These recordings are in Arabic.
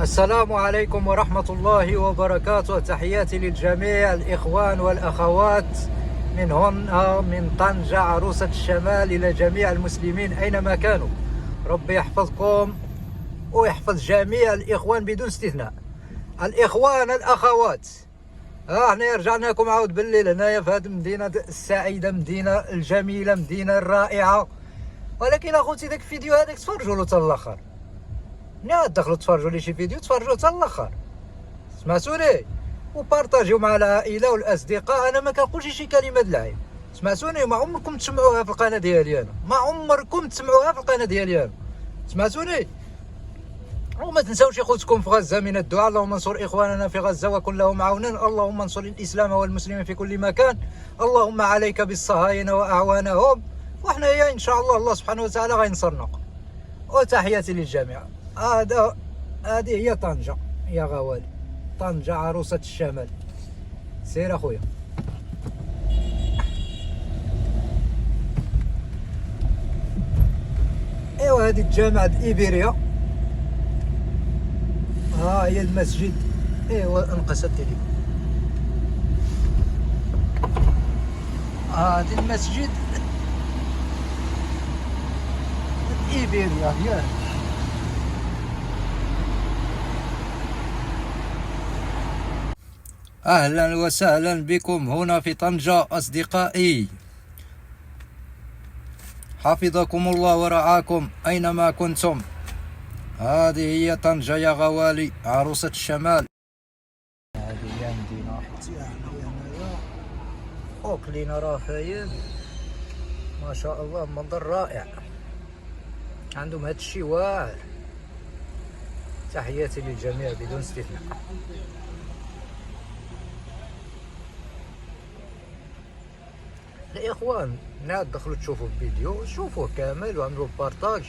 السلام عليكم ورحمة الله وبركاته. تحياتي للجميع الإخوان والأخوات من هنا من طنجة عروسة الشمال إلى جميع المسلمين أينما كانوا. ربي يحفظكم ويحفظ جميع الإخوان بدون استثناء. الإخوان الأخوات، احنا رجعنا لكم عاود بالليل هنايا في هذه المدينة السعيدة، مدينة الجميلة، مدينة الرائعة. ولكن اخوتي داك الفيديو هذاك تفرجوا له حتى الاخر. ملي تدخلوا تفرجوا لي شي فيديو تفرجوا حتى الاخر، سمعتوني؟ وبارطاجيو مع العائله والاصدقاء. انا ما كنقولش شي كلمه د العيب، سمعتوني؟ ما عمركم تسمعوها في القناه ديالي انا، ما عمركم تسمعوها في القناه ديالي انا، سمعتوني؟ وما تنساوش اخوتكم في غزه من الدعاء. اللهم انصر اخواننا في غزه وكن لهم عونا. اللهم انصر الاسلام والمسلمين في كل مكان. اللهم عليك بالصهاينه واعوانهم، وحنا يا ان شاء الله سبحانه وتعالى غينصرنا. وتحياتي للجميع. هذه هي طنجة يا غوالي، طنجة عروسة الشمال. سير اخويا. ايوا هذه الجامعة إيبيريا، ها هي المسجد. ايوا انقص التليفون. هذا المسجد إيبيريا ياه. أهلا وسهلا بكم هنا في طنجة أصدقائي، حفظكم الله ورعاكم أينما كنتم. هذه هي طنجة يا غوالي، عروسة الشمال. هذه هي مدينة أوكلينا رافايل، ما شاء الله منظر رائع. عندهم هاد الشي واعر. تحياتي للجميع بدون استثناء. الاخوان ملي تدخلوا تشوفوا الفيديو شوفوه كامل وعملوا بارطاج،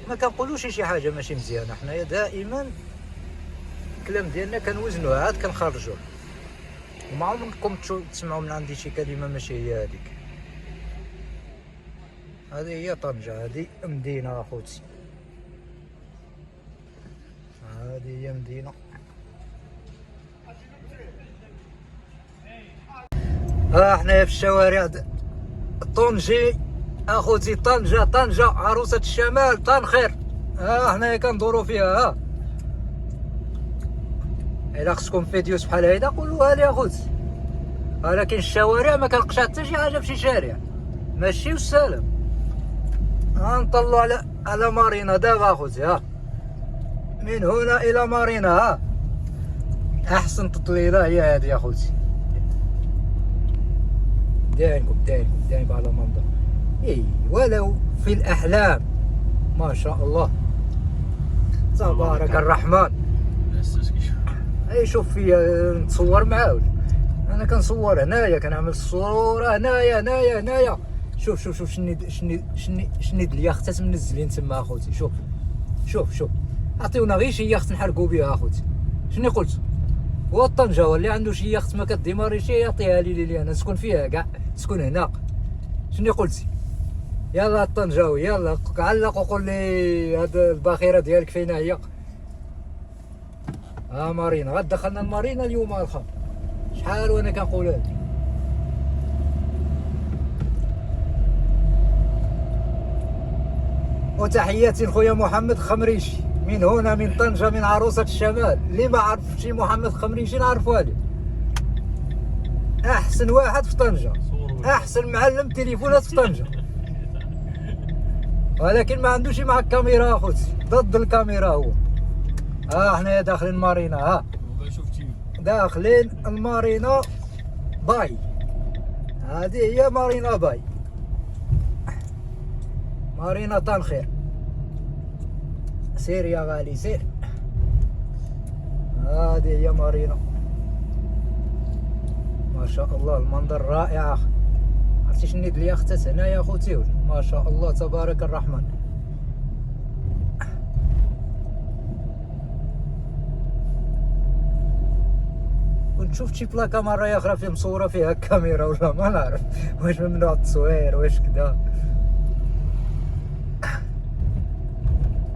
ما كنقولوش شي حاجه ماشي مزيانه. حنايا دائما الكلام ديالنا كنوزنوه عاد كنخرجوه، وما عمركم تسمعوا من عندي شي كلمه ماشي هي هذيك. هذه هي طنجه، هذه مدينه اخوتي، هذه هي مدينه. حنايا في الشوارع طنجي اخوتي، طنجة عروسة الشمال، طنخير. حنايا كندورو فيها. الا خصكم فيديوز بحال هيدا قولوها لي اخوتي. ولكن الشوارع ما كنلقاش حتى شي حاجه في شي شارع، ماشي والسلام. نطلعوا على مارينا دابا اخوتي. من هنا الى مارينا. احسن تطليله هي هذه اخوتي. دايركم على منظر ولو في الاحلام. ما شاء الله تبارك الرحمن. شوف فيا نتصور معاه، انا كنصور هنايا، كنعمل الصوره هنايا. شوف شني الياختات منزلين تما اخوتي. شوف عطيونا غير شي ياخت نحرقوا بها اخوتي. شنو قلت؟ هو الطنجاوي اللي عنده شي ياخت ما كديماريش يعطيها لي انا نسكن فيها كاع، نسكن هنا. شنو قلتي؟ يلا الطنجاوي يلا علق وقول لي هاد الباخره ديالك فين هي. مارينا، غاد دخلنا المارينا اليوم الخا. شحال وانا كنقول هادي. وتحياتي لخويا محمد خمريشي من هنا من طنجة، من عروسة الشمال. اللي ما عرفش محمد خمريشي نعرفوها ليه. احسن واحد في طنجة، احسن معلم تليفونات في طنجة. ولكن ما عندوش مع الكاميرا اخوتي، ضد الكاميرا هو. حنايا داخلين مارينا. داخلين المارينا باي. هذه هي مارينا باي، مارينا طنخير. سير يا غالي سير. هذه هي مارينا، ما شاء الله المنظر رائع. عرفتي شنو هاد الياختات هنايا اخوتي؟ ما شاء الله تبارك الرحمن. كنت شفت شي بلاكه مره اخرى فيها مصوره فيها الكاميرا ولا ما نعرف واش ممنوع التصوير واش كذا.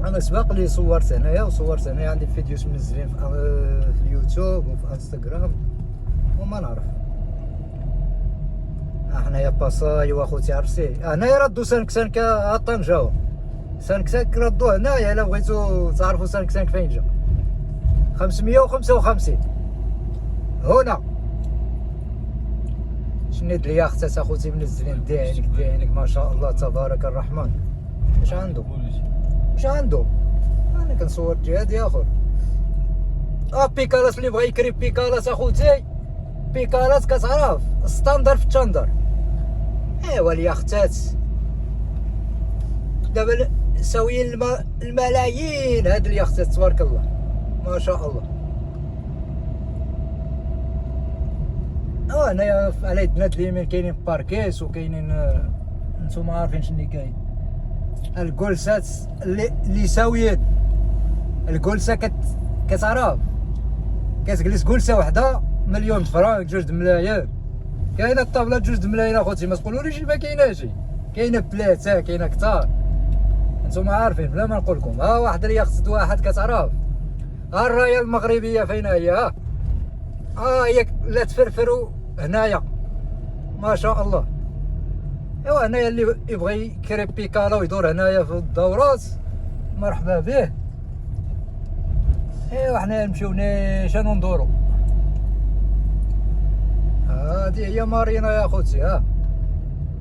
انا سبق لي صورت هنايا وصورت هنايا، عندي فيديوز منزلين في اليوتيوب وفي انستغرام وما نعرف. حنايا باساي واخوتي عرفتي، هنايا ردو سانك طنجة، سانك ردو هنايا الا بغيتو تعرفوا سانك فين جا. 555 هنا. شنو هاد الياختات اخوتي منزلين دينك ما شاء الله تبارك الرحمن. واش عنده انا كنصور جهاد يا اخو. بيكالات اللي بغا يكري بيكالات اخوتي، بيكالات كتعرف ستاندر في التشاندر. ايوا الياختات دابا ساويين الملايين هاد الياختات تبارك الله ما شاء الله. هنايا على يدنا اليمين كاينين باركيس وكاينين نتوما عارفين شنو كاين. الجولسات اللي ساويين، الجولسه كتعرف كتجلس جلسه وحده مليون فرانك، 2 ملايين. كاينه الطابله 2 ملايين اخوتي، ما تقولوليش ما كايناش، كاينه بلاته كاينه كثار، نتوما عارفين بلا ما نقول لكم. واحد الياخت واحد كتعرف. الرايه المغربيه فين هي؟ هي لا تفرفروا هنايا ما شاء الله. ايوا هنايا اللي يبغي يكري بيكالا ويدور هنايا في الدورات مرحبا به. ايوا حنا نمشيو نيشان وندورو. هادي هي مارينا يا خوتي،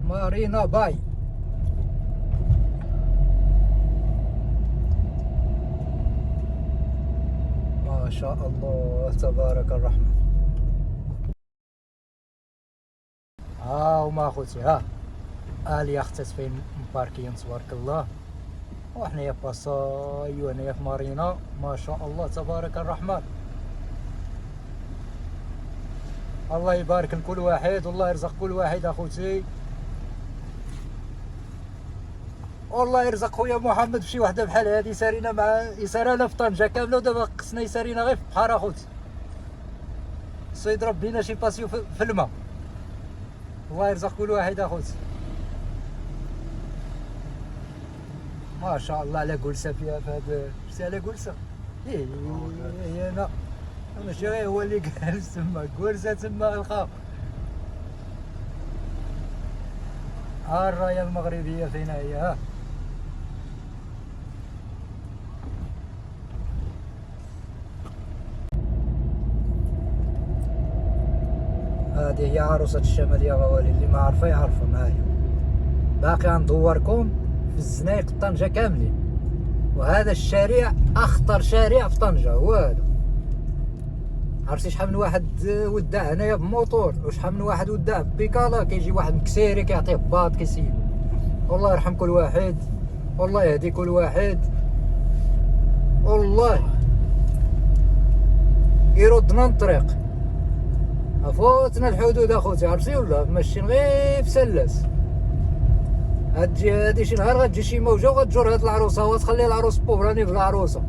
مارينا باي. ما شاء الله تبارك الرحمن. هما خوتي الياختات فين مباركين تبارك الله. وحنايا باساي وهنايا في مارينا ما شاء الله تبارك الرحمن. الله يبارك لكل واحد والله يرزق كل واحد اخوتي، والله يرزق خويا محمد بشي وحده بحال هادي سارينا مع يسارنا في طنجة كامله، ودابا قصنا يسارينا غير في البحر اخوتي. السيد ربينا شي باسيو في الماء. الله يرزق كل واحد اخوتي ما شاء الله. على جلسه فيها في هذا شتي على جلسه هي انا ماشي غير هو اللي جالس تما، جلسه تما الخا. الرايه المغربيه فين هي؟ هذه هي عروسة الشمال يا غوالي، اللي ما عارفه يعرفها معايا. باقي غندوركم في الزنايق طنجة كاملين. وهذا الشارع اخطر شارع في طنجة هو هذا. عرفتي شحال من واحد ودع هنايا بموطور، وشحال من واحد ودع ببيكالا. كيجي واحد مكسيري كيعطيه باط كيسيب. والله يرحم كل واحد، والله يهدي كل واحد، والله يردنا الطريق. فوتنا الحدود اخوتي عرفتي ولا ماشيين غير في سلاس. هادي شي نهار غتجي شي موجه وغتجر هاد العروسه وتخلي العروس بوبراني بالعروسه.